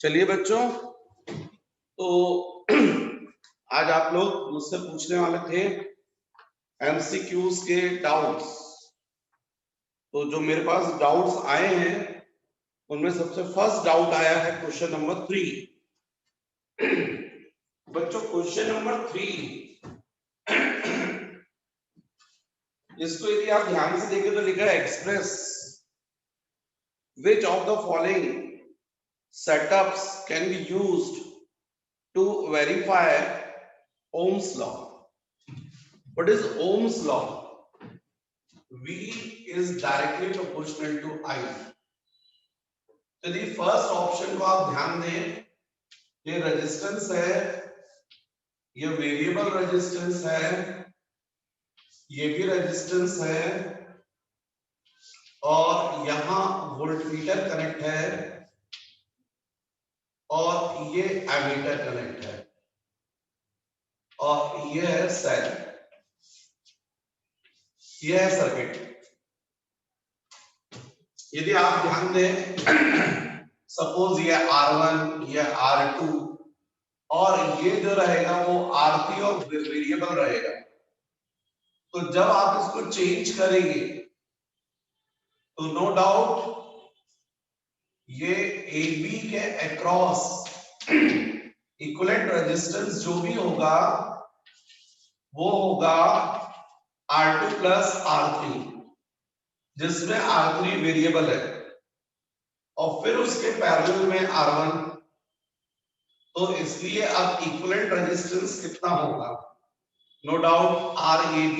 चलिए बच्चों, तो आज आप लोग मुझसे पूछने वाले थे एमसीक्यूज के डाउट्स। तो जो मेरे पास डाउट्स आए हैं उनमें सबसे फर्स्ट डाउट आया है क्वेश्चन नंबर 3। बच्चों क्वेश्चन नंबर 3 इसको यदि आप ध्यान से देखें तो लिखा है express which of the following setups can be used to verify Ohm's law. What is Ohm's law? V is directly proportional to I. यदि फर्स्ट ऑप्शन को आप ध्यान दें, ये रेजिस्टेंस है, ये वेरिएबल रेजिस्टेंस है, ये भी रेजिस्टेंस है और यहां वोल्टमीटर कनेक्ट है और ये एमीटर कनेक्ट है और ये है सेल, ये है सर्किट। यदि आप ध्यान दें, सपोज ये R1, ये R2 और ये जो रहेगा वो R3 और वेरिएबल रहेगा। तो जब आप इसको चेंज करेंगे तो नो डाउट ये AB के अक्रॉस इक्विवेलेंट रेजिस्टेंस जो भी होगा वो होगा R2 प्लस R3, जिसमें R3 वेरिएबल है और फिर उसके पैरेलल में R1। तो इसलिए अब इक्विवेलेंट रेजिस्टेंस कितना होगा? No doubt RAB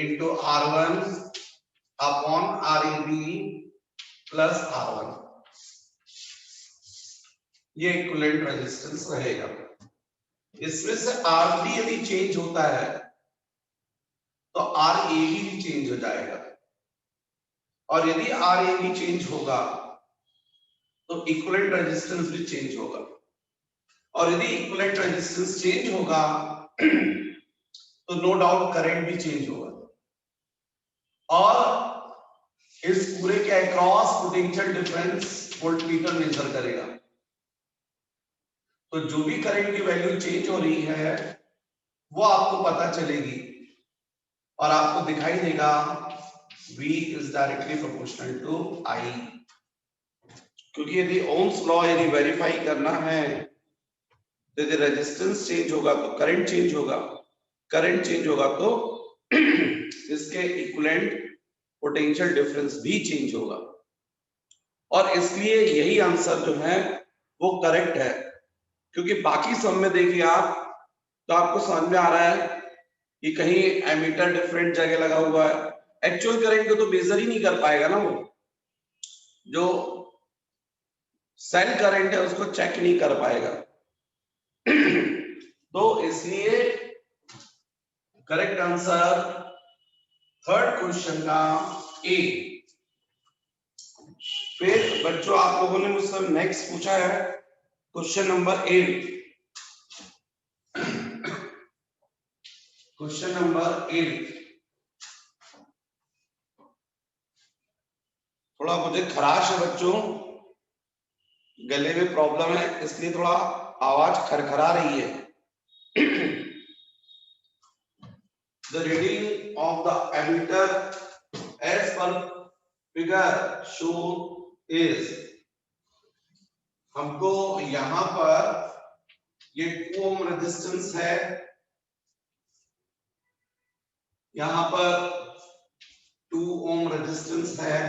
into R1 upon RAB plus R1, ये इक्विवेलेंट रेजिस्टेंस रहेगा। इसमें से R3 यदि चेंज होता है तो RAB भी चेंज हो जाएगा और यदि RAB चेंज होगा तो इक्विवेलेंट रेजिस्टेंस भी चेंज होगा और यदि इक्विवेलेंट रेजिस्टेंस चेंज होगा तो नो डाउट करंट भी चेंज होगा और इस पूरे के across potential difference voltmeter measure करेगा। तो जो भी करंट की वैल्यू चेंज हो रही है वो आपको पता चलेगी और आपको दिखाई देगा V is directly proportional to I। क्योंकि यदि ओम्स लॉ यदि वेरीफाई करना है तो यदि रेजिस्टेंस चेंज होगा तो करंट चेंज होगा, करंट चेंज होगा तो इसके इक्विवेलेंट पोटेंशियल डिफरेंस भी चेंज होगा और इसलिए यही आंसर जो है वो करेक्ट है। क्योंकि बाकी सब में देखिए आप तो आपको समझ में आ रहा है कि कहीं एमीटर डिफरेंट जगह लगा हुआ है, एक्चुअल करंट को तो मेजर ही नहीं कर पाएगा ना, वो जो सेल करंट है उसको चेक नहीं कर पाएगा। तो इसलिए करेक्ट आंसर थर्ड क्वेश्चन का ए। फिर बच्चों आप लोगों ने मुझसे नेक्स्ट पूछा है क्वेश्चन नंबर 8। क्वेश्चन नंबर 8 थोड़ा मुझे खराश है बच्चों, गले में प्रॉब्लम है इसलिए थोड़ा आवाज खरखरा रही है। The reading of the ammeter as per figure shown is, हमको यहां पर ये 2 ओम रेजिस्टेंस है, यहां पर 2 ओम रेजिस्टेंस है,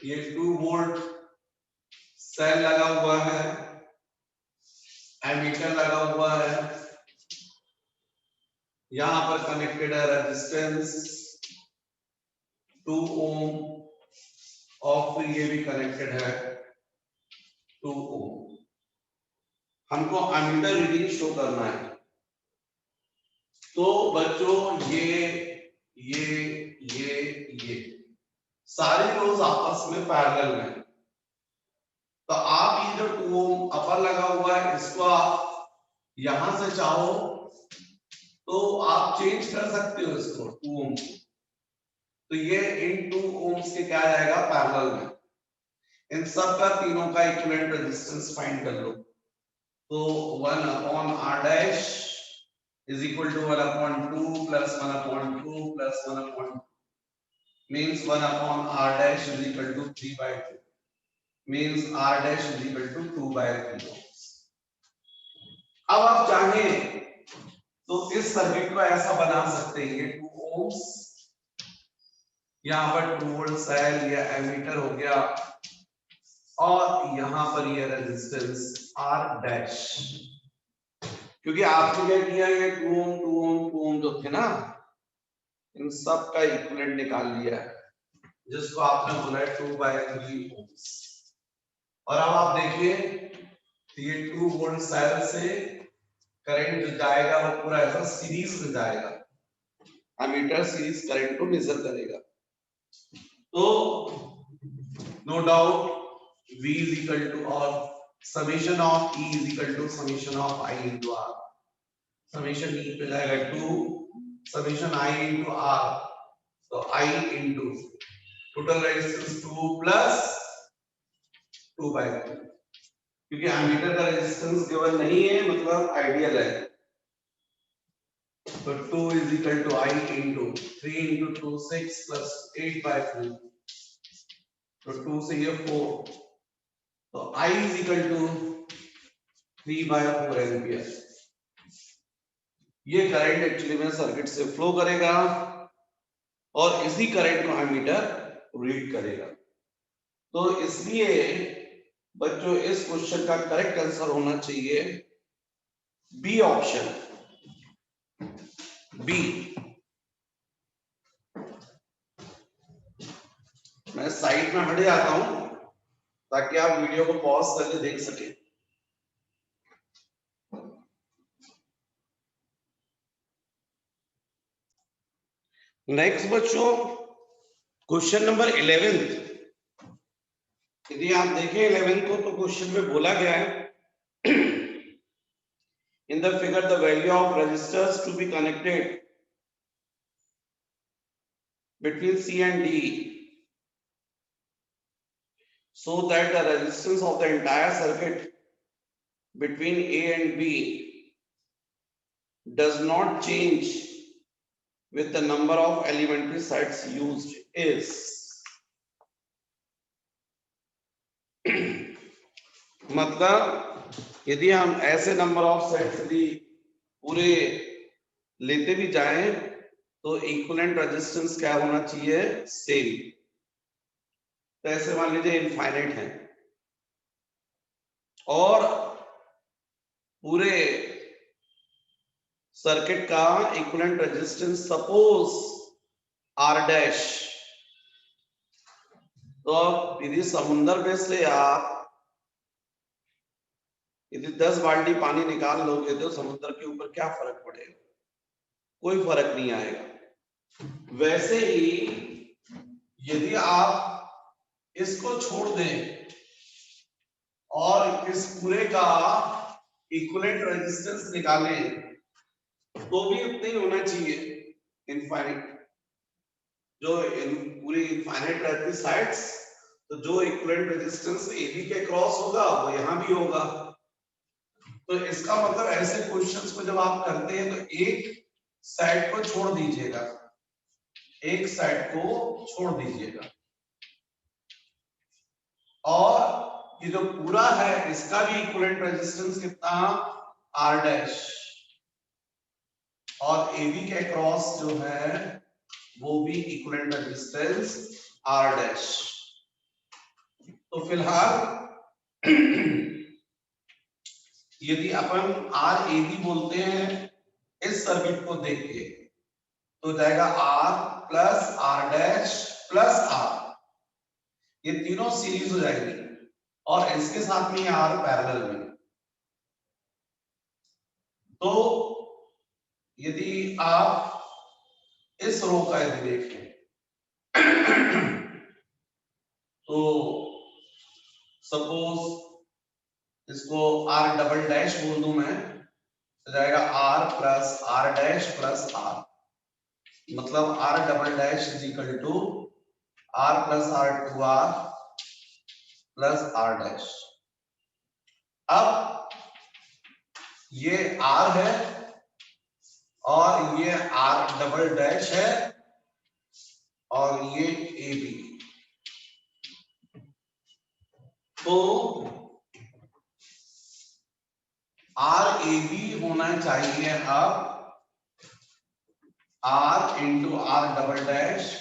ये 2 वोल्ट सेल लगा हुआ है, एमीटर लगा हुआ है, यहां पर कनेक्टेड है रेजिस्टेंस 2 ओम और फिर ये भी कनेक्टेड है 2 ओम। हमको एमीटर रीडिंग शो करना है। तो बच्चों ये सारी रोज आपस में पैरेलल में, तो आप ये जो 2 ओम अपर लगा हुआ है इसको आप यहां से चाहो तो आप चेंज कर सकते हो इसको 2 ओम को, तो ये इन 2 ओम्स के क्या जाएगा पैरेलल में। इन सब का तीनों का इक्विवेलेंट रेजिस्टेंस फाइंड कर लो। तो 1 upon r dash is equal to 1 upon 2 plus 1 upon 2 plus 1 upon means 1 upon r dash is equal to 3/2 means r dash is equal to 2/3 ohms। अब आप चाहें तो इस सर्किट को ऐसा बना सकते हैं, ये 2 ohms, यहाँ पर 2 वोल्ट सेल या एमीटर हो गया और यहाँ पर ये रेजिस्टेंस R डैश, क्योंकि आपने क्या किया, ये 2 ओम 2 ओम 2 ओम जो थे ना, इन सब का इक्विवेलेंट निकाल लिया है, जिसको आपने बोला है 2/3 ohms। और अब आप देखिए ये 2 वोल्ट सेल से करंट जो जाएगा वो पूरा ऐसा सीरीज में जाएगा, एमीटर सीरीज करंट को मेजर करेगा। तो no doubt V is equal to or summation of E is equal to summation of I into R। summation E पे जाएगा 2, summation I into R, तो I into total resistance 2 plus 2/3, क्योंकि ammeter का resistance given नहीं है, मतलब ideal है। तो 2 is equal to I into 3 into 2 6 plus 8/3, तो 2 से ये 4, तो I is equal to 3/4 ampere. ये करंट एक्चुअली में सर्किट से फ्लो करेगा और इसी करंट को एमीटर रीड करेगा। तो इसलिए बच्चों इस क्वेश्चन का करेक्ट आंसर होना चाहिए बी ऑप्शन, बी। मैं साइड में हट जाता हूं ताकि आप वीडियो को पॉज करके देख सकें। नेक्स्ट बच्चों क्वेश्चन नंबर 11। यदि आप देखें 11 को, तो क्वेश्चन में बोला गया है in the figure the value of resistors to be connected between C and D so that the resistance of the entire circuit between A and B does not change with the number of elementary sets used is मतलब यदि हम ऐसे number of sets यदि पूरे लेते भी जाएं तो इक्विवेलेंट रेजिस्टेंस क्या होना चाहिए, सेम। तो ऐसे मान लीजिए इनफाइनाइट है और पूरे सर्किट का equivalent resistance suppose R dash, तो यदि समुद्र में से आप यदि 10 बाल्टी पानी निकाल लोगे तो समुद्र के ऊपर क्या फर्क पड़ेगा, कोई फर्क नहीं आएगा। वैसे ही यदि आप इसको छोड़ दें और इस पूरे का इक्विवेलेंट रेजिस्टेंस निकालें तो भी उतना ही होना चाहिए, इनफाइनाइट। जो पूरी इनफाइनाइट रहती साइड्स, तो जो इक्विवेलेंट रेजिस्टेंस AB के क्रॉस होगा वो यहां भी होगा। तो इसका मतलब ऐसे क्वेश्चंस को जब आप करते हैं तो एक साइड को छोड़ दीजिएगा, एक साइड को छोड़ दीजिएगा, और ये जो पूरा है इसका भी इक्विवेलेंट रेजिस्टेंस कितना, R डैश, और AB के क्रॉस जो है वो भी इक्विवेलेंट रेजिस्टेंस R डैश। तो फिलहाल यदि अपन RAB बोलते हैं इस सर्किट को देख के, तो जाएगा R plus R dash plus R, ये तीनों सीरीज हो जाएगी और इसके साथ में R पैरेलल में। तो यदि आप इस रो का यदि देखें तो सपोज इसको R डबल डैश बोल दूं मैं, तो जाएगा R plus R dash plus R, मतलब R double dash is equal to R plus R 2R plus R dash. अब ये आर है और ये आर डबल डैश है और ये ए बी। तो आर ए बी होना चाहिए अब R into R double dash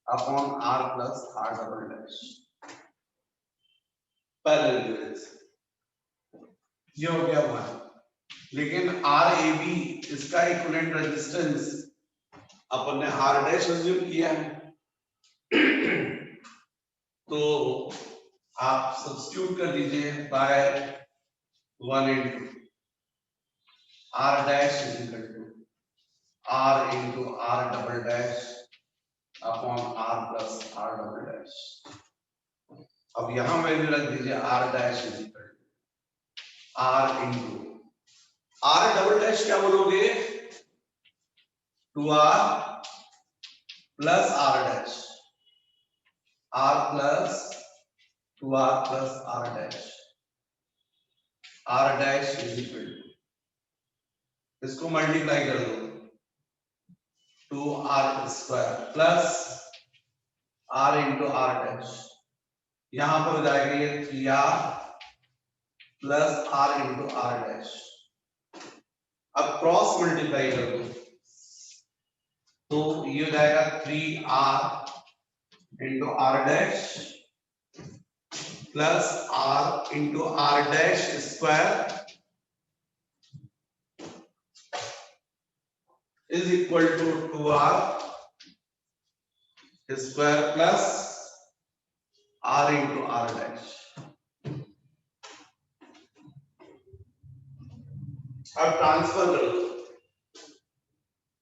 upon R plus R double dash parallel. ये हो गया वन। लेकिन आर ए बी इसका इक्विवेलेंट रेजिस्टेंस अपन ने आर डैश अज्यूम किया है, तो आप सब्स्टिट्यूट कर दीजिए by 1 into R dash is equal to R into R double dash upon R plus R double dash. अब यहां वैल्यू रख दीजिए R dash is equal to R into R double dash क्या बोलोगे 2r plus R dash, R plus 2r plus R dash, R dash is equal to, इसको multiply कर दो 2r square plus r into R dash, यहां पर हो जाएगा ये 3r plus r into R dash. अब क्रॉस मल्टीप्लाई कर दो तो ये हो जाएगा 3r into R dash plus r into R dash square is equal to 2r square plus r into R dash. अब ट्रांसफर कर दो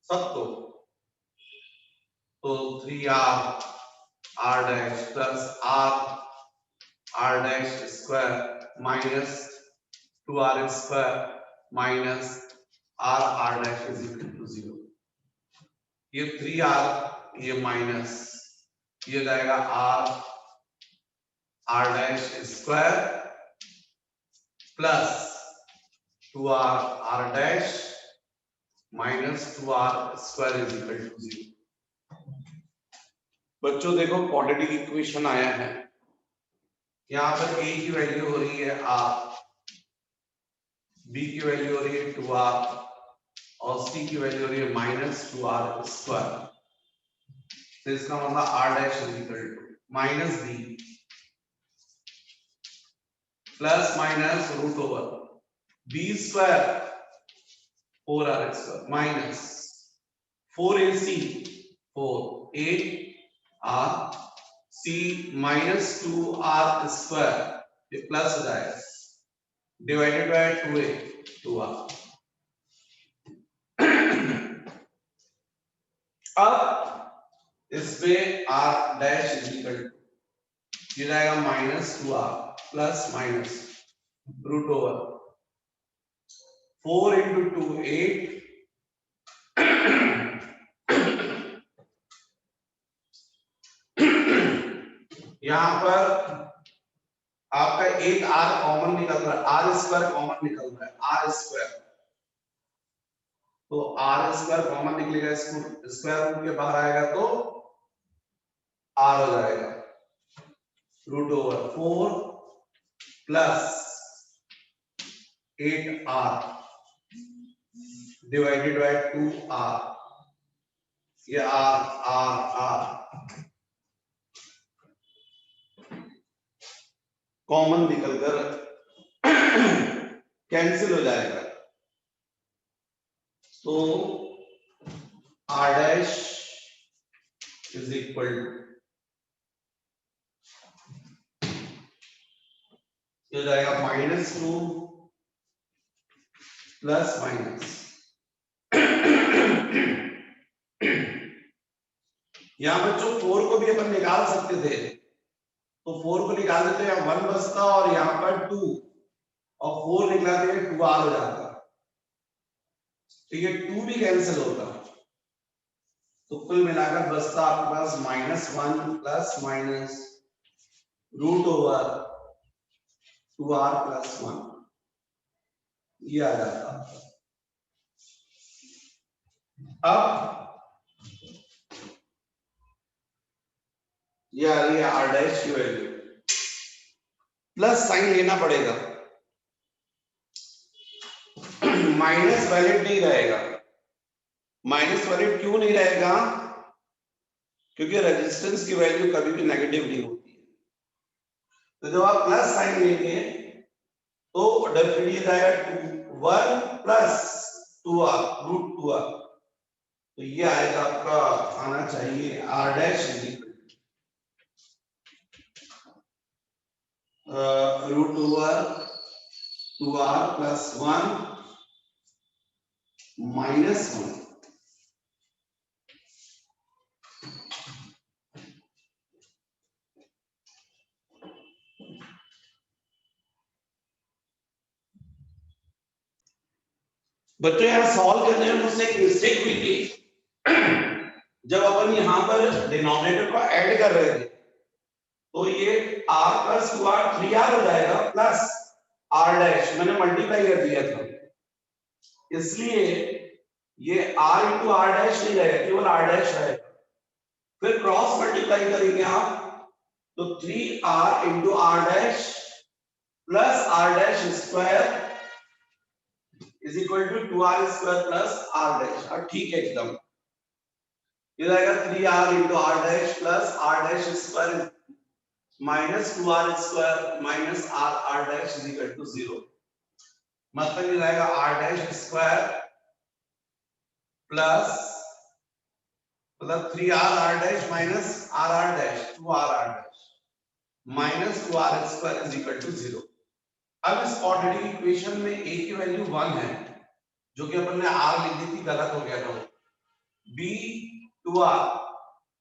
सबको, तो 3r r dash plus r dash square minus 2r square minus r dash is equal to 0। ये 3r ये minus ये जाएगा r dash square plus 2r r dash minus 2r square is equal to 0। बच्चों देखो quadratic equation आया है, यहां पर a की वैल्यू हो रही है r, b की वैल्यू हो रही है 2r और c की वैल्यू हो रही है माइनस 2r स्क्वायर। तो इसका मतलब r dash is equal to minus b plus minus root over b square 4r square minus 4ac 4 R C minus 2r square, ये प्लस हो जाएगा डिवाइडेड बाय 2a 2r। अब इस पे r dash is equal to ये जाएगा minus 2r plus minus root over 4 into 2 8 यहां पर आपका एक r कॉमन निकल रहा है, r स्क्वायर कॉमन निकल रहा है, r स्क्वायर, तो r स्क्वायर कॉमन निकलेगा, इसको स्क्वायर रूट के बाहर आएगा तो r हो जाएगा root over 4 plus 8r divided by 2r, ये r कॉमन निकलकर कैंसिल हो जाएगा, तो r dash is equal to हो जाएगा -2 प्लस माइनस, यहां बच्चों 4 को भी अपन निकाल सकते थे, तो 4 को निकाल देते हैं 1 बचता और यहां पर 2 और 4 निकालते हैं 2r हो जाता, तो ये 2 भी कैंसिल होता, तो कुल मिलाकर बचता आपके पास -1 plus minus root over 2r plus 1 ये आ जाता। अब ये आ रही है r डैश की वैल्यू, प्लस साइन लेना पड़ेगा, माइनस वैलिड नहीं रहेगा। माइनस वैलिड क्यों नहीं रहेगा? क्योंकि रेजिस्टेंस की वैल्यू कभी भी नेगेटिव नहीं होती है। तो जब आप प्लस साइन लेंगे तो डेफिनेटली जाएगा 1 प्लस 2r रूट 2r, तो ये आएगा आपका, आना चाहिए r dash root 2r plus 1 minus 1। बच्चों यहाँ सॉल्व करने में मुझसे एक मिस्टेक हुई थी। जब अपन यहाँ पर डिनोमिनेटर को ऐड कर रहे थे तो ये r प्लस 2r 3r हो जाएगा प्लस r डैश मैंने मल्टीप्लाई कर दिया था, इसलिए ये r इंटू r डैश नहीं रहेगा, केवल r डैश रहेगा। फिर क्रॉस मल्टीप्लाई करेंगे आप तो 3r into r dash plus r dash square is equal to 2r square plus r dash. ठीक है एकदम, ये आएगा 3r into r dash plus r dash square minus 2r square minus r dash is equal to 0। मतलब ये आएगा r dash square plus मतलब 3r r dash minus r dash 2r r dash minus 2r square is equal to 0। अब इस quadratic equation में a की value 1 है, जो कि अपन ने r लिख दी थी, गलत हो गया था। b 2r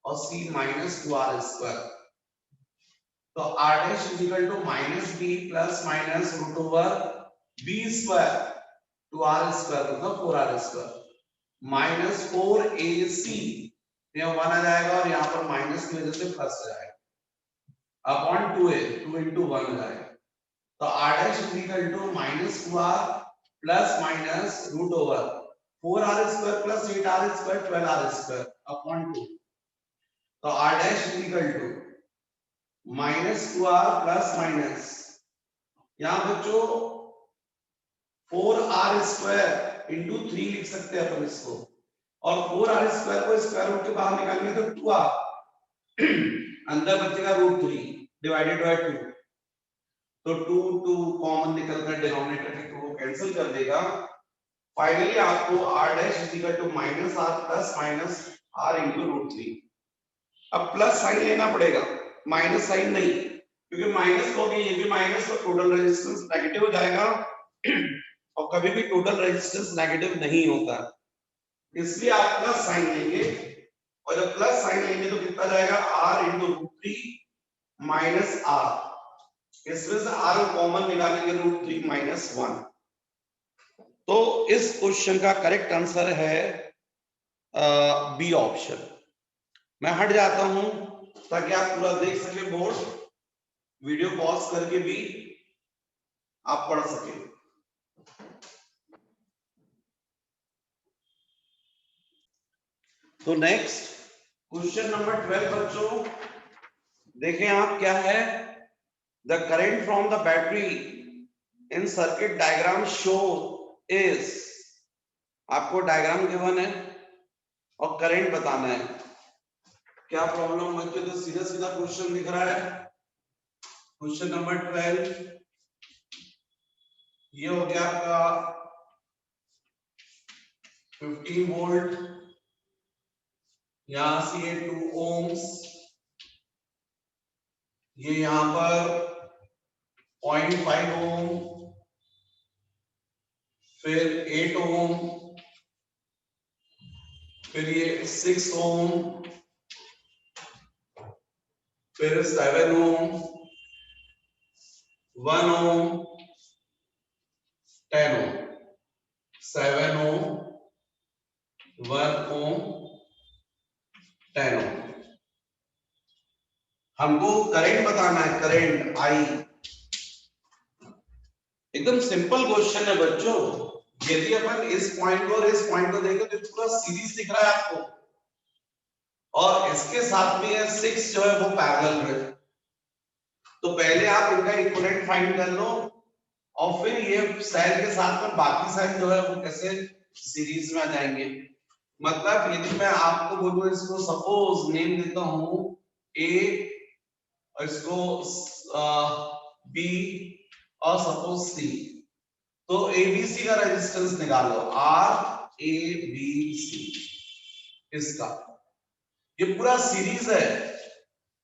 और c माइनस 2r स्क्वायर, तो r dash is equal to minus b plus minus root over b square 2r square मतलब 4r स्क्वायर माइनस 4ac, यहाँ 1 आ जाएगा और यहाँ पर माइनस की वजह से प्लस आ जाएगा अपॉन 2a 2 इंटू 1 आ जाएगा। तो r dash is equal to minus 2r plus minus root over 4r square plus 8r square 12r square upon 2। तो r dash is equal to minus 2r plus minus, यहाँ बच्चों 4r square into 3 लिख सकते हैं अपन इसको, और 4r square को square root के बाहर निकालेंगे तो 2r अंदर बचेगा रूट 3 डिवाइडेड बाय 2, तो 2 कॉमन निकलकर डिनोमिनेटर के 2 को कैंसिल कर देगा। फाइनली आपको r dash is equal to minus r plus minus r into root 3। अब प्लस साइन लेना पड़ेगा, माइनस साइन नहीं, क्योंकि माइनस हो गई, ये भी माइनस, तो टोटल रेजिस्टेंस नेगेटिव हो जाएगा और कभी भी टोटल रेजिस्टेंस नेगेटिव नहीं होता, इसलिए आप प्लस साइन लेंगे, और जब प्लस साइन लेंगे तो कितना जाएगा r into root 3 minus r, इसमें से r को कॉमन निकालेंगे रूट 3 माइनस 1। तो इस क्वेश्चन का करेक्ट आंसर है बी ऑप्शन। मैं हट जाता हूं ताकि आप पूरा देख सके बोर्ड, वीडियो पॉज करके भी आप पढ़ सके। तो नेक्स्ट क्वेश्चन नंबर 12 बच्चों देखें आप, क्या है, the current from the battery in circuit diagram show is, आपको डायग्राम गिवन है और करंट बताना है। क्या प्रॉब्लम बच्चों, तो सीधा सीधा क्वेश्चन दिख रहा है। क्वेश्चन नंबर 12 ये हो गया आपका 15 वोल्ट, यहां से ये 2 ओम्स, ये यहां पर 0.5 ओम, फिर 8 ओम, फिर ये 6 ओम, फिर 7 ओम, 1 ओम, 10 ओम, 7 ओम, 1 ओम, 10 ओम। हमको करंट बताना है, करंट आई, एकदम सिंपल क्वेश्चन है बच्चों। यदि अपन इस पॉइंट को और इस पॉइंट को देखें तो पूरा सीरीज दिख रहा है आपको, और इसके साथ में ये 6 जो है वो पैरेलल है। तो पहले आप इनका इक्विवेलेंट फाइंड कर लो, और फिर ये सेल के साथ में बाकी सेल जो है वो कैसे सीरीज में आ जाएंगे। मतलब यदि मैं आपको बोलूं, इसको सपोज नेम देता हूं ए, और इसको बी, और सपोज सी, तो एबीसी का रेजिस्टेंस निकालो, आर ए बी सी। इसका ये पूरा सीरीज है,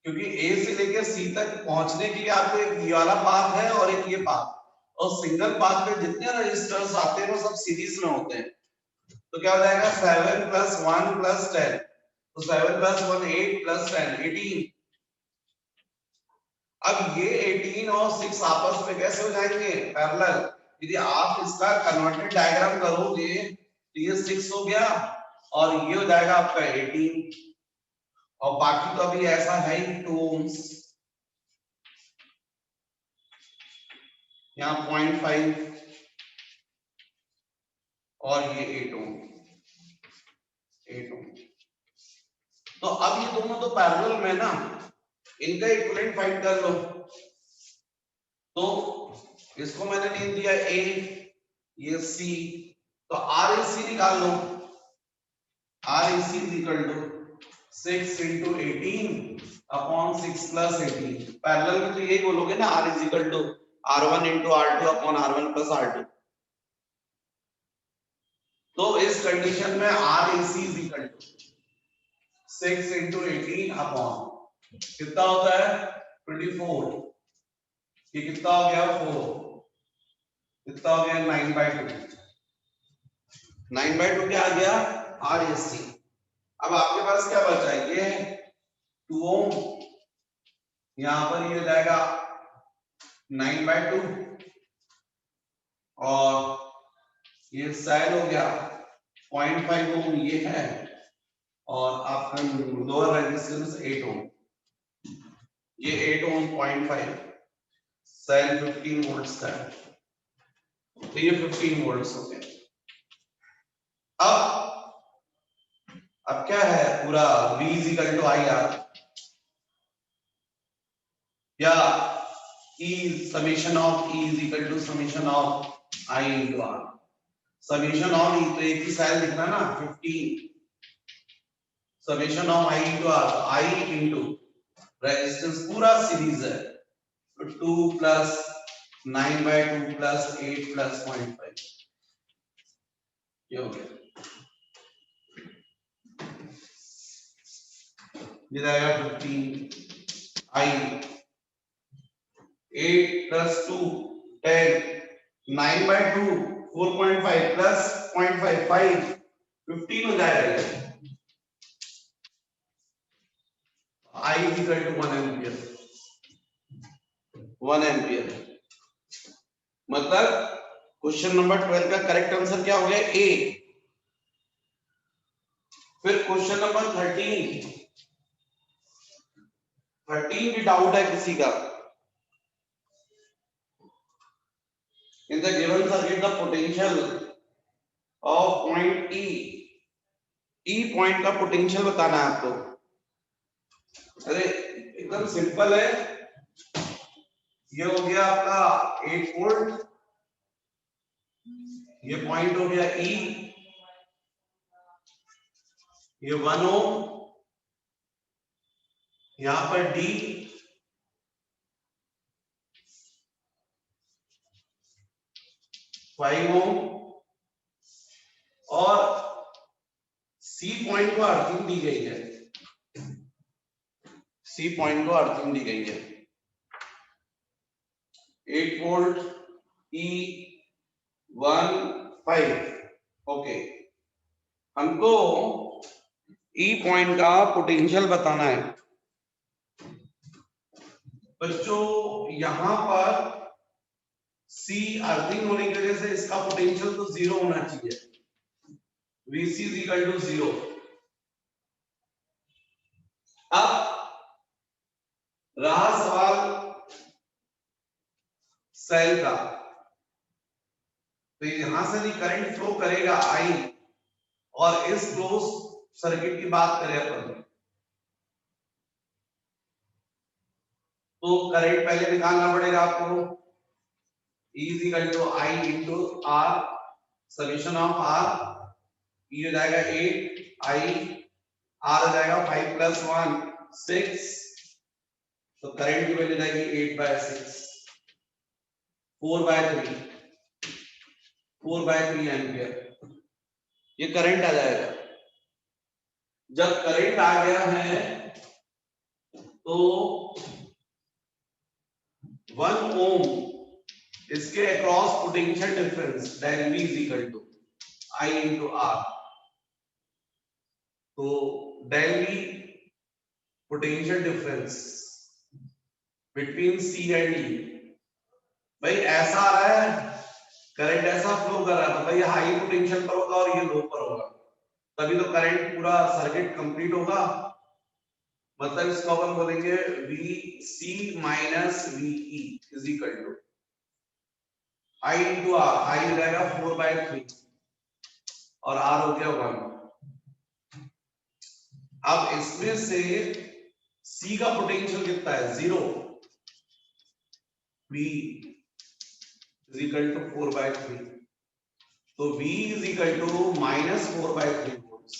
क्योंकि ए से लेकर सी तक पहुंचने के लिए आपको एक ये वाला पाथ है और एक ये पाथ, और सिंगल पाथ पे जितने रजिस्टर्स आते हैं वो सब सीरीज में होते हैं। तो क्या हो जाएगा 7 + 1 + 10, तो 7 + 1 8 + 10 18। अब ये 18 और 6 आपस में कैसे हो जाएंगे पैरेलल। यदि आप इसका कन्वर्टेड डायग्राम करोगे तो ये 6 हो गया और ये हो जाएगा आपका 18, और बाकी तो अभी ऐसा है ही 2 ohms, यहाँ 0.5 और ये 8 ohm, 8 ohm। तो अब ये दोनों तो पैरेलल में ना, इनका इक्विवेलेंट फाइंड कर लो। तो इसको मैंने नेम दिया ए, ये सी, तो आर ए सी निकाल लो। R A C is equal to 6 × 18 upon 6 + 18। Parallel में तो यही बोलोगे ना, R is equal to R1 × R2 upon R1 + R2। तो इस कंडीशन में R A C is equal to 6 × 18 upon कितना होता है 24, ये कितना हो गया 4, कितना हो गया 9/2, 9/2 क्या आ गया आर ए सी। अब आपके पास क्या बचा है, ये 2 ohm, यहां पर ये हो जाएगा 9/2, और ये सेल हो गया 0.5 ohm ये है, और आपका लोअर रेजिस्टेंस 8 ohm, ये 8 ohm 0.5, सेल 15 वोल्ट्स का है, तो ये 15 वोल्ट्स हो गए। अब क्या है पूरा V = IR, या E summation of E = summation of I × R। Summation of E तो एक ही सेल लिखना ना 15, summation of I × R, I × resistance पूरा सीरीज है, तो 2 + 9/2 + 8 + 0.5, ये हो गया, ये जाएगा 15 I, 8 + 2 10, 9/2 4.5 + 0.5 5, 15 हो जाएगा। I = 1 ampere, 1 ampere. मतलब क्वेश्चन नंबर 12 का करेक्ट आंसर क्या हो गया ए। फिर क्वेश्चन नंबर 13 भी डाउट है किसी का। In the given circuit the potential of point E point का पोटेंशियल बताना है आपको। अरे एकदम सिंपल है, ये हो गया आपका 8 वोल्ट, ये पॉइंट हो गया ई, ये 1 ohm, यहां पर डी, 5 ohm, और सी पॉइंट को अर्थिंग दी गई है, सी पॉइंट को अर्थिंग दी गई है 8 वोल्ट ई 1 5। ओके, हमको ई पॉइंट का पोटेंशियल बताना है बच्चों। यहां पर सी अर्थिंग होने की वजह से इसका पोटेंशियल तो 0 होना चाहिए, Vc = 0। अब रहा सवाल सेल का, तो यहां से भी करंट फ्लो करेगा आई, और इस क्लोज सर्किट की बात करें अपन तो करंट पहले निकालना पड़ेगा आपको। E is equal to I into R, summation of R, E हो जाएगा 8, I R हो जाएगा 5 प्लस 1 6, तो करंट की वैल्यू जाएगी 8/6, 4/3 एम्पियर, ये करंट आ जाएगा। जब करंट आ गया है तो 1 ओम इसके across potential difference del V is equal to I into R, तो del V potential difference between C and E, भाई ऐसा आ रहा है करंट, ऐसा फ्लो कर रहा है, मतलब ये हाई पोटेंशियल पर होगा और ये लो पर होगा, तभी तो करंट पूरा सर्किट कंप्लीट होगा। मतलब इसको अपन बोलेंगे VC minus VE is equal to I into R, I हो जाएगा 4/3 और R हो गया 1। अब इसमें से C का पोटेंशियल कितना है 0, V इज इक्वल टू 4/3, तो V is equal to minus 4/3 volts,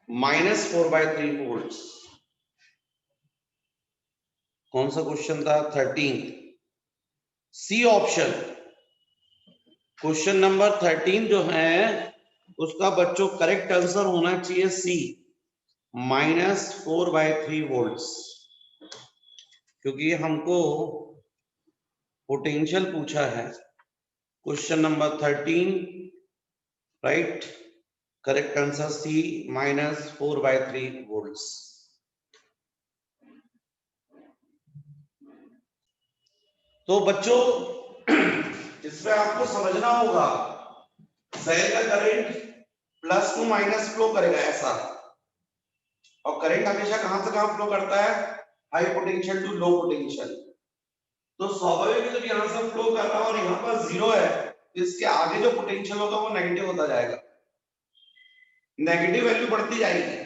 minus 4/3 volts. कौन सा क्वेश्चन था 13, सी ऑप्शन। क्वेश्चन नंबर 13 जो है उसका बच्चों करेक्ट आंसर होना चाहिए सी, माइनस 4/3 वोल्ट्स, क्योंकि हमको पोटेंशियल पूछा है। Question number 13, right, correct answer C, minus 4/3 volts. तो बच्चों इसमें आपको समझना होगा सेल का current plus to minus flow करेगा ऐसा, और करंट हमेशा कहां से कहां फ्लो करता है, high potential to low potential. तो स्वाभाविक है जब यहां से फ्लो कर रहा है और यहां पर जीरो है, तो इसके आगे जो पोटेंशियल होगा वो नेगेटिव होता जाएगा, नेगेटिव वैल्यू बढ़ती जाएगी।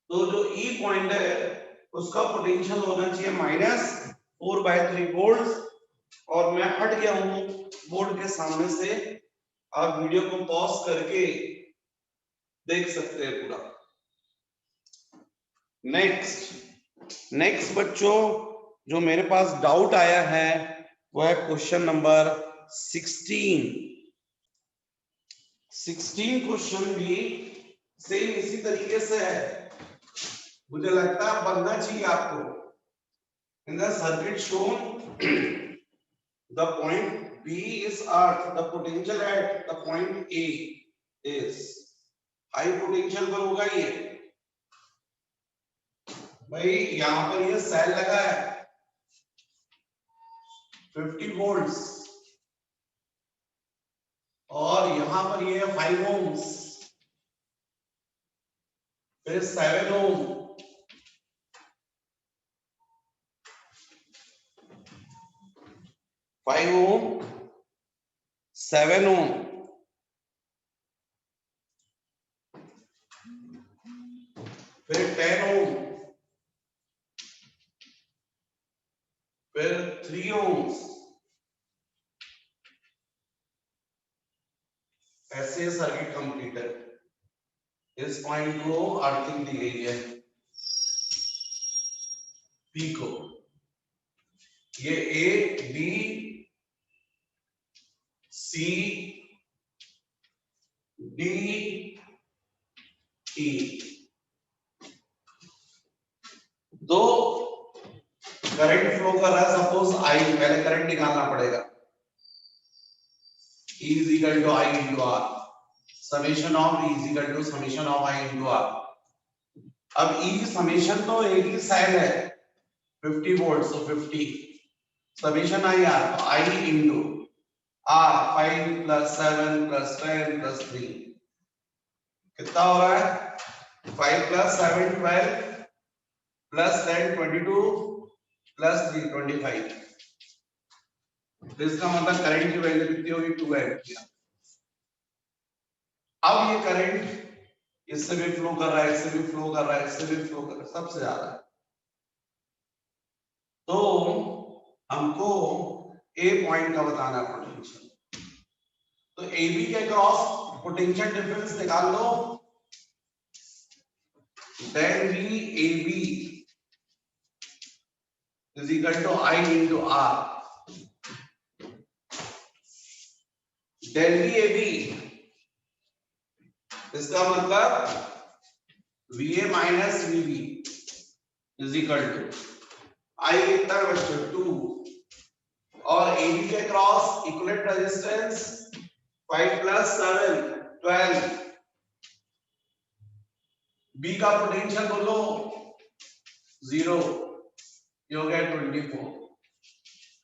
तो जो ई पॉइंट है उसका पोटेंशियल होना चाहिए माइनस 4/3 वोल्ट। और मैं हट गया हूं बोर्ड के सामने से, आप वीडियो को पॉज करके देख सकते हैं पूरा। नेक्स्ट बच्चों जो मेरे पास डाउट आया है वो है क्वेश्चन नंबर 16 क्वेश्चन भी सेम इसी तरीके से है, मुझे लगता है बनना चाहिए आपको। इन the circuit shown the point B is earth, the potential at the point A is high potential पर होगा ये, भाई यहां पर ये सेल लगा है 50 वोल्ट्स, और यहां पर ये है 5 ओम्स, फिर 7 ओम, फाइव ओम, 7 ओम, फिर 10 ओम, फिर 3 ओम्स, ऐसे सर्किट कंप्लीट है। इस पॉइंट को अर्थिंग दी गई है पी को, ये A B C D E, दो करंट फ्लो कर रहा है सपोज आई, पहले करंट निकालना पड़ेगा, E is equal to I into R, summation of E is equal to summation of I into R। अब E समेशन तो एक ही साइड है 50 वोल्ट, तो 50 summation I R, I into R 5 plus 7 plus 10 plus 3 कितना हो रहा है, 5 plus 7 12 plus 10 22 plus 3 25, तो इसका मतलब करंट की वैल्यू कितनी होगी 2 एम्पियर। अब ये करंट इससे भी फ्लो कर रहा है, इससे भी फ्लो कर रहा है, इससे भी फ्लो कर रहा है, सबसे ज्यादा। तो हमको ए पॉइंट का बताना है पोटेंशियल। तो ए बी के क्रॉस पोटेंशियल डिफरेंस निकाल लो। Then V A B is equal to I into R। Then V A B इसका मतलब VA minus VB is equal to I कितना है बच्चों 2 और AB के cross equivalent resistance 5 plus 7 12। B का पोटेंशियल बोलो 0, ये हो गया 24।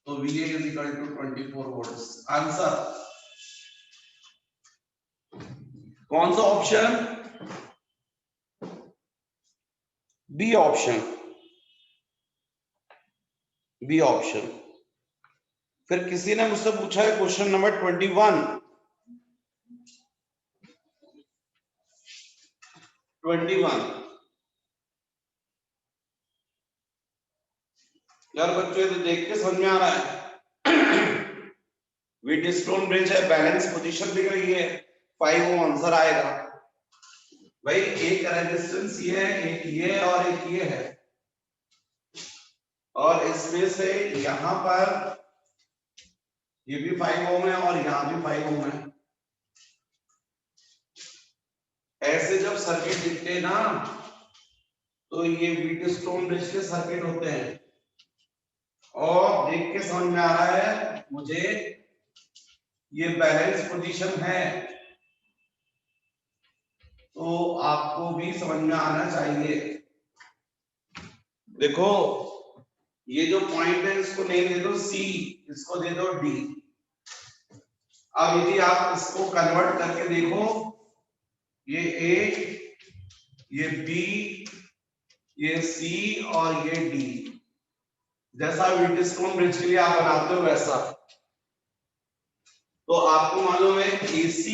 तो VA is equal to 24 volts. Answer कौन सा option? B option, B option. फिर किसी ने मुझसे पूछा है क्वेश्चन नंबर 21 यार बच्चों तो देख के समझ में आ रहा है। व्हीटस्टोन ब्रिज है, बैलेंस पोजीशन दिख रही है, 5 ओम आंसर आएगा। भाई एक रेजिस्टेंस ये है, एक ये और एक ये है, और इसमें से यहां पर ये भी 5 ओम है और यहां भी 5 ओम है। ऐसे जब सर्किट दिखते हैं ना तो ये व्हीटस्टोन ब्रिज के सर्किट होते हैं। और देख के समझ में आ रहा है मुझे ये बैलेंस पोजीशन है, तो आपको भी समझ में आना चाहिए। देखो ये जो पॉइंट है इसको नेम दे दो C, इसको दे दो D। अब यदि आप इसको कन्वर्ट करके देखो, ये A, ये B, ये C और ये D, जैसा व्हीटस्टोन ब्रिज के लिए आप बनाते हो वैसा। तो आपको मालूम है AC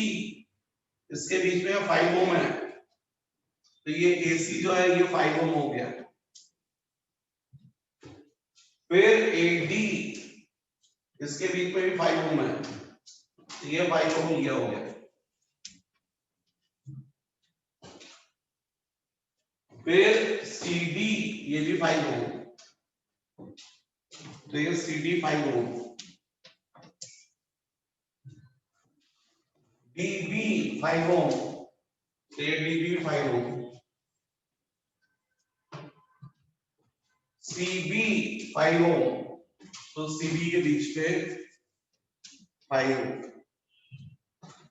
इसके बीच में 5 ओम है, तो ये AC जो है ये 5 ओम हो गया। फिर AD इसके बीच में भी 5 ओम है, तो ये 5 ओम ये हो गया। फिर CD ये भी 5 ओम, तो ये CD 5 ओम। DB 5 ओम, तो ये DB 5 ओम। CB 5 ओम, तो CB के बीच में 5 ओम।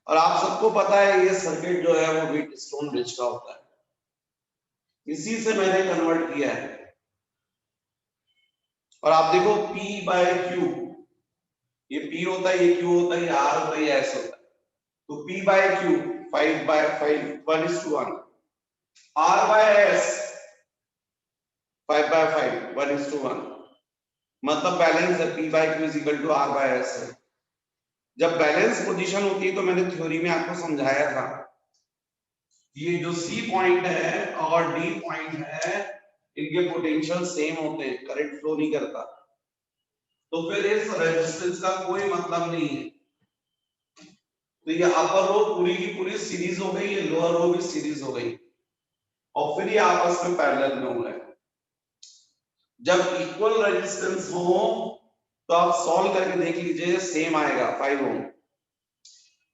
और आप सबको पता है ये सर्किट जो है वो व्हीटस्टोन ब्रिज का होता है, इसी से मैंने कन्वर्ट किया है। और आप देखो P बाय Q, ये P होता है, ये Q होता है, ये R होता है, ये S होता है। तो P by Q 5 by 5 1:1, R by S 5 by 5 1:1, मतलब बैलेंस है। P by Q is equal to R by S है। जब बैलेंस पोजीशन होती है तो मैंने थ्योरी में आपको समझाया था, ये जो C पॉइंट है और D पॉइंट है इनके पोटेंशियल सेम होते हैं, करंट फ्लो नहीं करता। तो फिर इस रेजिस्टेंस का कोई मतलब नहीं है। तो ये अपर रो पूरी की पूरी सीरीज हो गई, ये लोअर रो भी सीरीज हो गई, और फिर ये आपस में पैरेलल में हो गए। जब इक्वल रेजिस्टेंस हो तो आप सॉल्व करके देख लीजिए, सेम आएगा 5 ओम।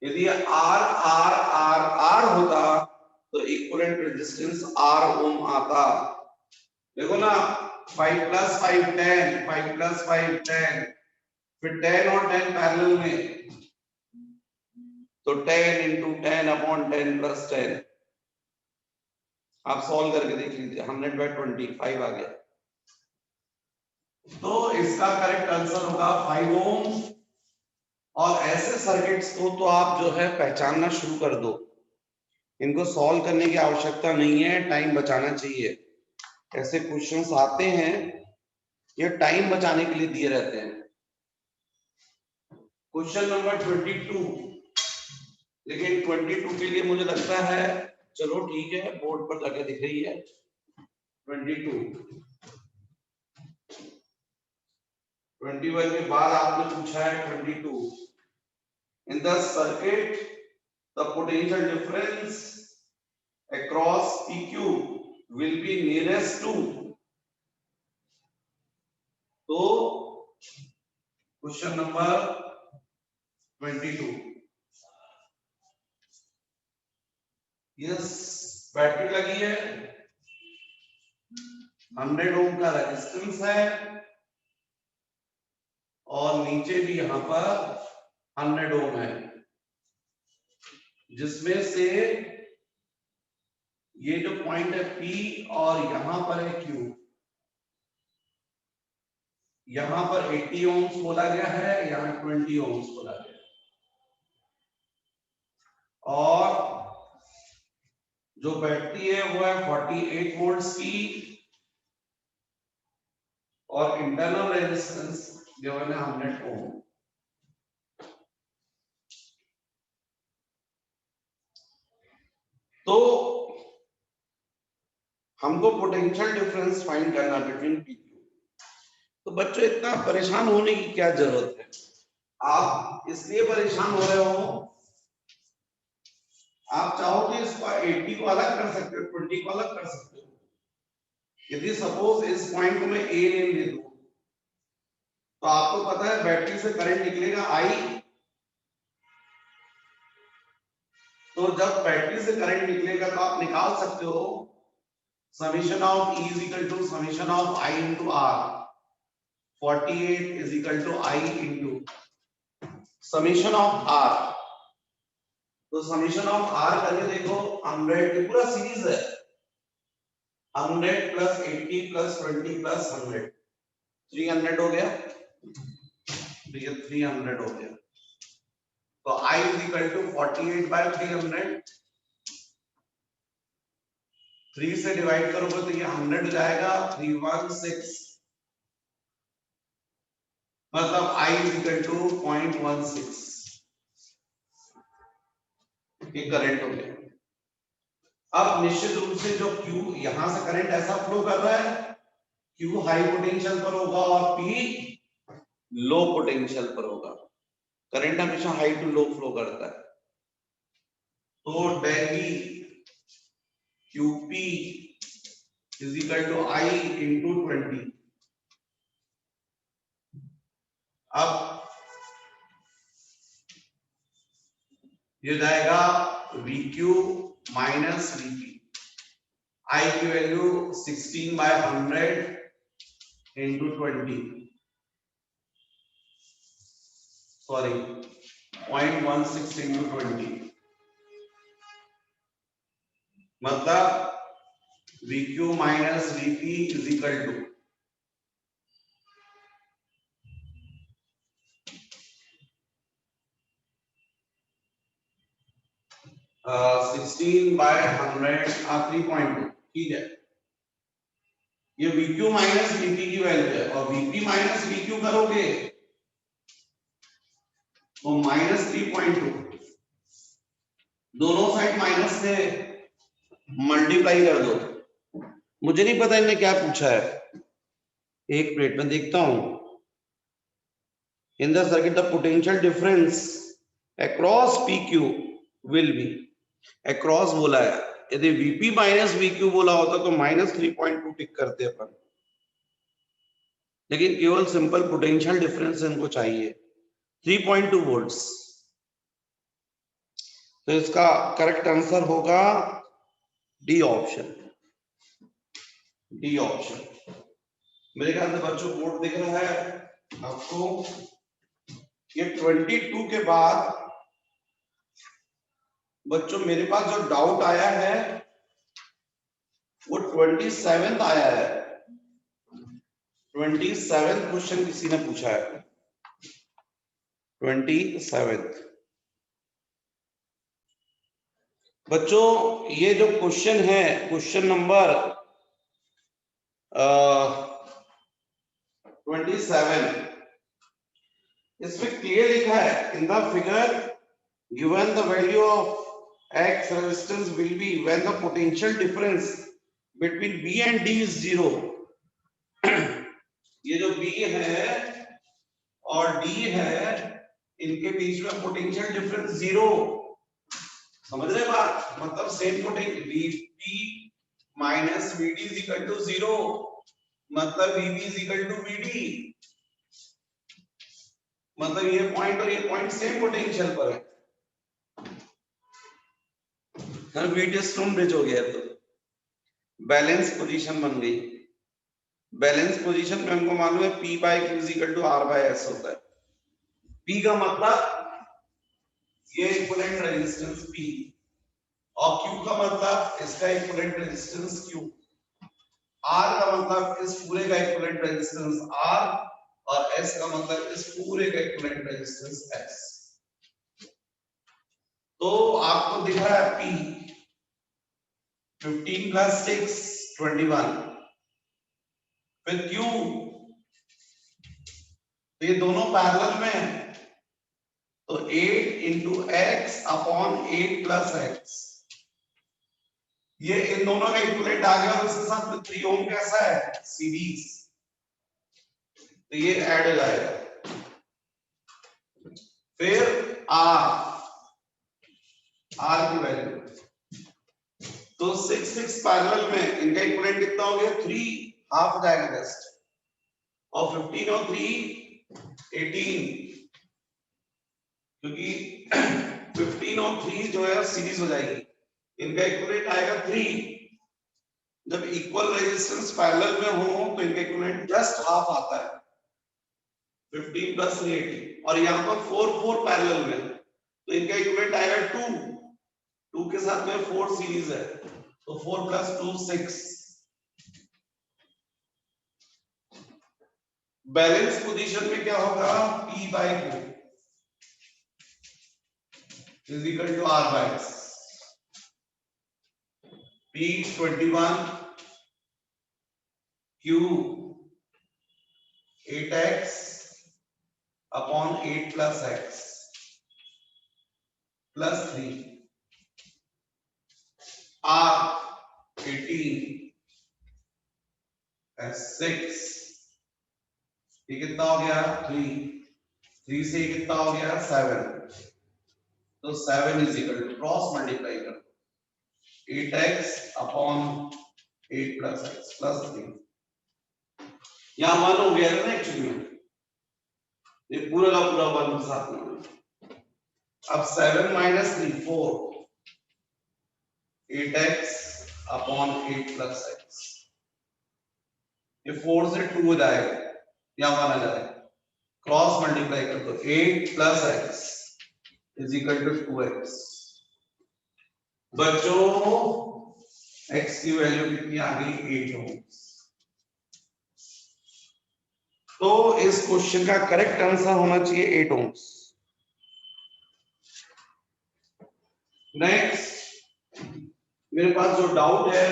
यदि R R R R होता तो इक्विवेलेंट रेजिस्टेंस R ओम आता। देखो ना 5 प्लस 5 10, 5 प्लस 5 10, फिर 10 और 10 पैरेलल में, तो 10 into 10 upon 10 plus 10। आप सॉल्व करके देख लीजिए, 100/25 आ गया। तो इसका करेक्ट आंसर होगा 5 ओम। और ऐसे सर्किट्स को तो आप जो है पहचानना शुरू कर दो, इनको सॉल्व करने की आवश्यकता नहीं है, टाइम बचाना चाहिए। ऐसे क्वेश्चंस आते हैं, ये टाइम बचाने के लिए दिए रहते हैं। क्वेश्चन नंबर 22, लेकिन 22 के लिए मुझे लगता है, चलो ठीक है, बोर्ड पर जाके दिख रही है 22। 21 के बाद आपने पूछा है 22। In the circuit the potential difference across PQ will be nearest to. तो क्वेश्चन नंबर 22, यस, बैटरी लगी है, 100 ओम का रेजिस्टेंस है और नीचे भी यहां पर 100 ओम है, जिसमें से ये जो पॉइंट है P और यहां पर है Q, यहां पर 80 ओम्स बोला गया है, यहां 20 ओम्स बोला गया है, और जो बैटरी है वो है 48 वोल्ट्स की और इंटरनल रेजिस्टेंस गिवन है 100 ओम। तो हमको पोटेंशियल डिफरेंस फाइंड करना बिटवीन PQ। तो बच्चों इतना परेशान होने की क्या जरूरत है? आप इसलिए परेशान हो रहे हो, आप चाहो तो इसको 80 को अलग कर सकते हो, 20 को अलग कर सकते हो। यदि सपोज इस पॉइंट को मैं A नेम दे दूं, तो आपको पता है बैटरी से करंट निकलेगा I। तो जब बैटरी से करंट निकलेगा तो आप निकाल सकते हो summation of E is equal to summation of I into R। 48 is equal to I into summation of R। तो समीशन ऑफ R करके देखो, 100 ये पूरा सीरीज है, 100 प्लस 80 प्लस 20 प्लस 100, 300 हो गया, तो ये 300 हो गया। तो I is equal to 48 by 300, 3 से डिवाइड करोगे तो ये 100 हो जाएगा, 316, मतलब I इज इक्वल टू 0.16, ये करंट हो गया। अब निश्चित रूप से जो Q यहां से करंट ऐसा फ्लो कर रहा है, Q हाई पोटेंशियल पर होगा और P लो पोटेंशियल पर होगा। करंट हमेशा हाई टू लो फ्लो करता है। तो del E QP is equal to I into 20। अब ये जाएगा VQ माइनस VP। I की वैल्यू 16 बाय 100 इंटू 20, सॉरी 0.16 इंटू 20, मतलब VQ minus VP is equal to 16 by 100 3.2, ठीक है। ये VQ माइनस VP की वैल्यू है, और VP माइनस VQ करोगे तो माइनस 3.2, दोनों साइड माइनस से मल्टीप्लाई कर दो। मुझे नहीं पता इन्हें क्या पूछा है, एक मिनट में देखता हूं। इन the circuit the potential difference across PQ will B, across बोला है, यदि VP माइनस VQ बोला होता तो माइनस 3.2 टिक करते अपन, लेकिन केवल सिंपल पोटेंशियल डिफरेंस इनको चाहिए 3.2 वोल्ट्स। तो इसका करेक्ट आंसर होगा डी ऑप्शन, डी ऑप्शन। मेरे ख्याल से बच्चों बोर्ड दिख रहा है आपको। ये 22 के बाद बच्चों मेरे पास जो डाउट आया है वो 27th आया है। 27th क्वेश्चन किसी ने पूछा है, 27th। बच्चों ये जो क्वेश्चन है, क्वेश्चन नंबर 27, इसमें क्लियर लिखा है इन the figure given the value of X resistance will be when the potential difference between B and D is zero. ये जो B है और D है इनके बीच में पोटेंशियल डिफरेंस जीरो, समझ रहे बात, मतलब same potential VP minus VD is equal to zero, मतलब VP is equal to VD, मतलब ये पॉइंट और ये पॉइंट सेम पोटेंशियल पर है। वीटस्टोन ब्रिज हो गया तो बैलेंस पोजीशन बन गई। बैलेंस पोजीशन में हमको मालूम है P by Q is equal to R by S होता है। P का मतलब ये इक्विवेलेंट रेजिस्टेंस P और Q का मतलब इसका इक्विवेलेंट रेजिस्टेंस Q, R का मतलब इस पूरे का इक्विवेलेंट रेजिस्टेंस R और S का मतलब इस पूरे का इक्विवेलेंट रेजिस्टेंस S। तो आपको दिख रहा है P 15 प्लस 6 21, फिर Q तो ये दोनों पैरेलल में है तो 8 into x upon 8 plus x, ये इन दोनों का इक्विवेलेंट आ गया और उसके साथ में 3 ओम कैसा है सीरीज, तो ये ऐड हो जाएगा। फिर आर की वैल्यू तो 6 6 पैरेलल में इनका इक्विवेलेंट कितना हो गया 3, हाफ हो जाएगा जस्ट, और 15 और 3 18, क्योंकि 15 और 3 जो है सीरीज हो जाएगी, इनका इक्विवेलेंट आएगा 3। जब इक्वल रेजिस्टेंस पैरेलल में हो तो इनका इक्विवेलेंट जस्ट हाफ आता है 15 प्लस 3 18, और यहाँ पर 4 4 पैरेलल में तो इनका इक्विवेलेंट आएगा 2, 2 के साथ में 4 सीरीज है तो 4 प्लस 2 6। बैलेंस पोजीशन में क्या होगा P by Q is equal to R by S। P 21, Q 8x upon 8 plus x plus 3, R 18 S 6, ये कितना हो गया 3 से कितना हो गया 7, तो 7 is equal to cross multiply कर 8x upon 8 plus x plus 3, यहां 1 हो गया ना एक्चुअली में, ये पूरा का पूरा 1 के साथ में। अब 7 minus 3 4, 8x upon 8 plus x, ये 4 से 2 हो जाएगा, यहां 1 आ जाएगा, क्रॉस मल्टीप्लाई कर दो 8 plus x is equal to 2x। बच्चों x की वैल्यू कितनी आ गई 8 ओम। तो इस क्वेश्चन का करेक्ट आंसर होना चाहिए 8 ओम्स। नेक्स्ट मेरे पास जो डाउट है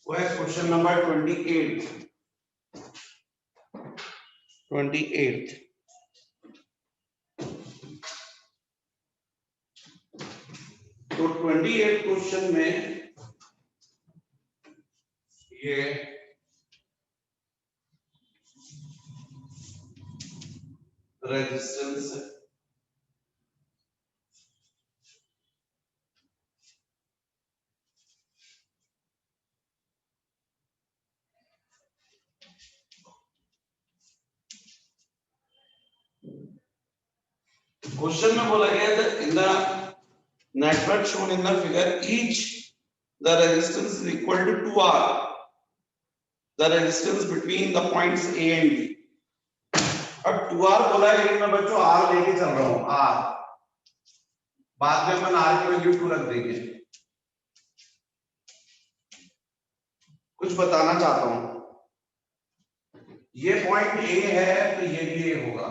वो है क्वेश्चन नंबर 28। तो 28 क्वेश्चन में ये रेजिस्टेंस है, क्वेश्चन में बोला गया था in the network shown in the figure each the resistance is equal to 2R, the resistance between the points A and B। अब 2R बोला है लेकिन मैं बच्चों R लेके चल रहा हूं, R बाद में अपन R की वैल्यू 2 रख देंगे। कुछ बताना चाहता हूं, ये पॉइंट A है तो ये भी A होगा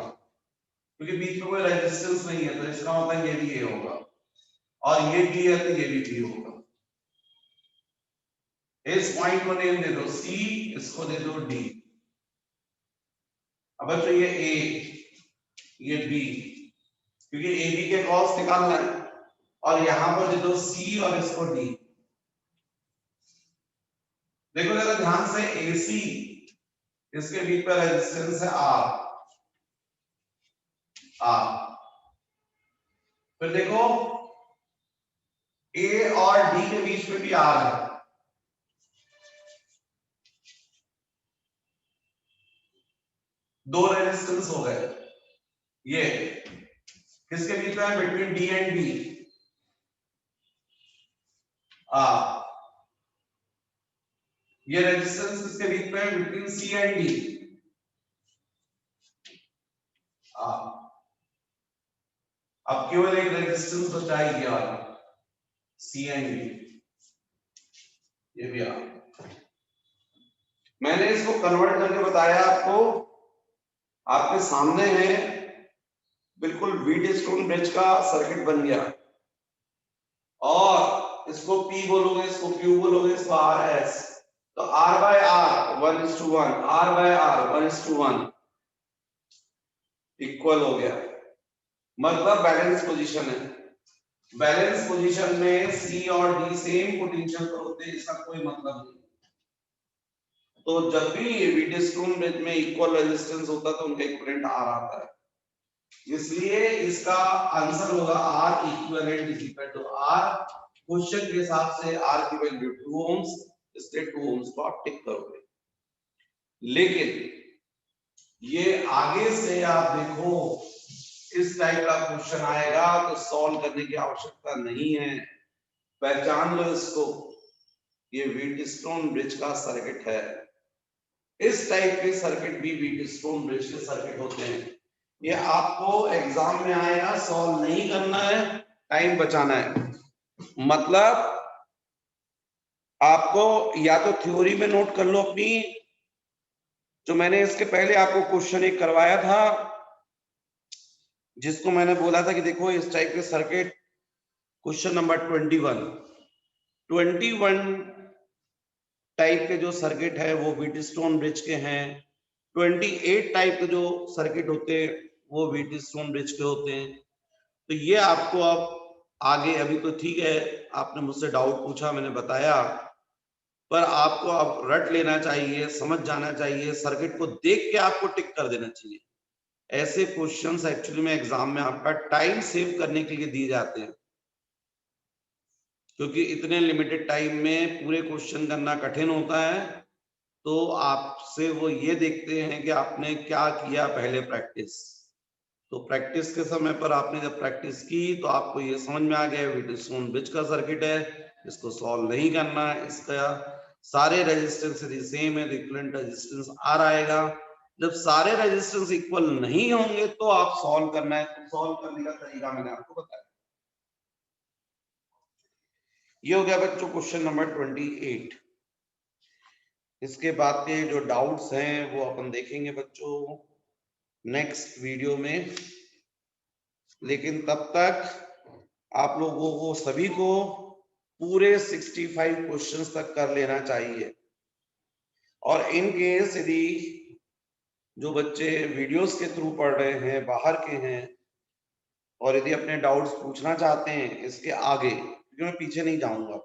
क्योंकि बीच में कोई रेजिस्टेंस नहीं है, तो इसका मतलब ये भी A होगा, और ये B है तो ये भी B होगा। इस पॉइंट को नेम दे दो C, इसको दे दो D। अब तो ये A, ये बी, क्योंकि ए बी के क्रॉस निकालना है, और यहां पर दे दो सी और इसको डी। देखो जरा ध्यान से, एसी इसके बीच में रेजिस्टेंस है आर, फिर देखो ए और डी के बीच में भी आर है, दो रेजिस्टेंस हो गए। ये किसके बीच में है? बिटवीन डी एंड बी, ये रेजिस्टेंस किसके बीच में है? Between C and D. अब केवल एक रेजिस्टेंस बचा है, ये वाला सी एंड डी, ये भी आ। मैंने इसको कन्वर्ट करके बताया आपको, आपके सामने है, बिल्कुल व्हीटस्टोन ब्रिज का सर्किट बन गया, और इसको P बोलोगे, इसको Q बोलोगे, इसको R S, तो R by R 1:1, R by R 1:1 equal हो गया, मतलब बैलेंस पोजीशन है। बैलेंस पोजीशन में C और D सेम पोटेंशियल पर होते हैं, इसका कोई मतलब नहीं। तो जब भी व्हीटस्टोन ब्रिज में इक्वल रेजिस्टेंस होता है तो उनका इक्विवेलेंट R आता है, इसलिए इसका आंसर होगा R equivalent is equal to R। क्वेश्चन के हिसाब से R की वैल्यू 2 ohms, इसलिए 2 ohms को आप टिक करोगे। लेकिन ये आगे से आप देखो, इस टाइप का क्वेश्चन आएगा तो सॉल्व करने की आवश्यकता नहीं है, पहचान लो इसको, ये व्हीटस्टोन ब्रिज का सर्किट है। इस टाइप के सर्किट भी व्हीटस्टोन ब्रिज के सर्किट होते हैं। ये आपको एग्जाम में आएगा, सॉल्व नहीं करना है, टाइम बचाना है। मतलब आपको या तो थ्योरी में नोट कर लो अपनी, जो मैंने इसके पहले आपको क्वेश्चन एक करवाया था, जिसको मैंने बोला था कि देखो इस टाइप के सर्किट, क्वेश्चन नंबर 21 टाइप के जो सर्किट है वो व्हीटस्टोन ब्रिज के हैं। 28 टाइप के जो सर्किट होते हैं वो व्हीटस्टोन ब्रिज के होते हैं। तो ये आपको अब आगे, अभी तो ठीक है आपने मुझसे डाउट पूछा, मैंने बताया, पर आपको अब रट लेना चाहिए, समझ जाना चाहिए, सर्किट को देख के आपको टिक कर देना चाहिए। ऐसे क्वेश्चंस एक्चुअली में एग्जाम में आपका टाइम सेव करने के लिए दिए जाते हैं, क्योंकि इतने लिमिटेड टाइम में पूरे क्वेश्चन करना कठिन होता है। तो आपसे वो ये देखते हैं कि आपने क्या किया पहले प्रैक्टिस। तो प्रैक्टिस के समय पर आपने जब प्रैक्टिस की तो आपको ये समझ में आ गया व्हीटस्टोन ब्रिज का सर्किट है, इसको सॉल्व नहीं करना है, इसका सारे रेजिस्टेंस यदि सेम है तो इक्विवेलेंट रेजिस्टेंस R आएगा। जब सारे रेजिस्टेंस इक्वल नहीं होंगे तो आप सॉल्व करना है। तो सॉल्व करने का तरीका मैंने आपको बताया। ये हो गया बच्चों क्वेश्चन नंबर 28। इसके बाद के जो डाउट्स हैं वो अपन देखेंगे बच्चों नेक्स्ट वीडियो में। लेकिन तब तक आप लोगों को सभी को पूरे 65 क्वेश्चंस तक कर लेना चाहिए। और इन केस यदि जो बच्चे वीडियोस के थ्रू पढ़ रहे हैं, बाहर के हैं, और यदि अपने डाउट्स पूछना चाहते हैं इसके आगे, क्योंकि मैं पीछे नहीं जाऊंगा,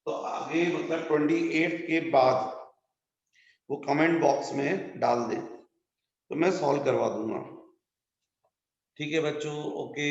तो आगे मतलब 28 के बाद वो कमेंट बॉक्स में डाल दें तो मैं सॉल्व करवा दूंगा। ठीक है बच्चों, ओके।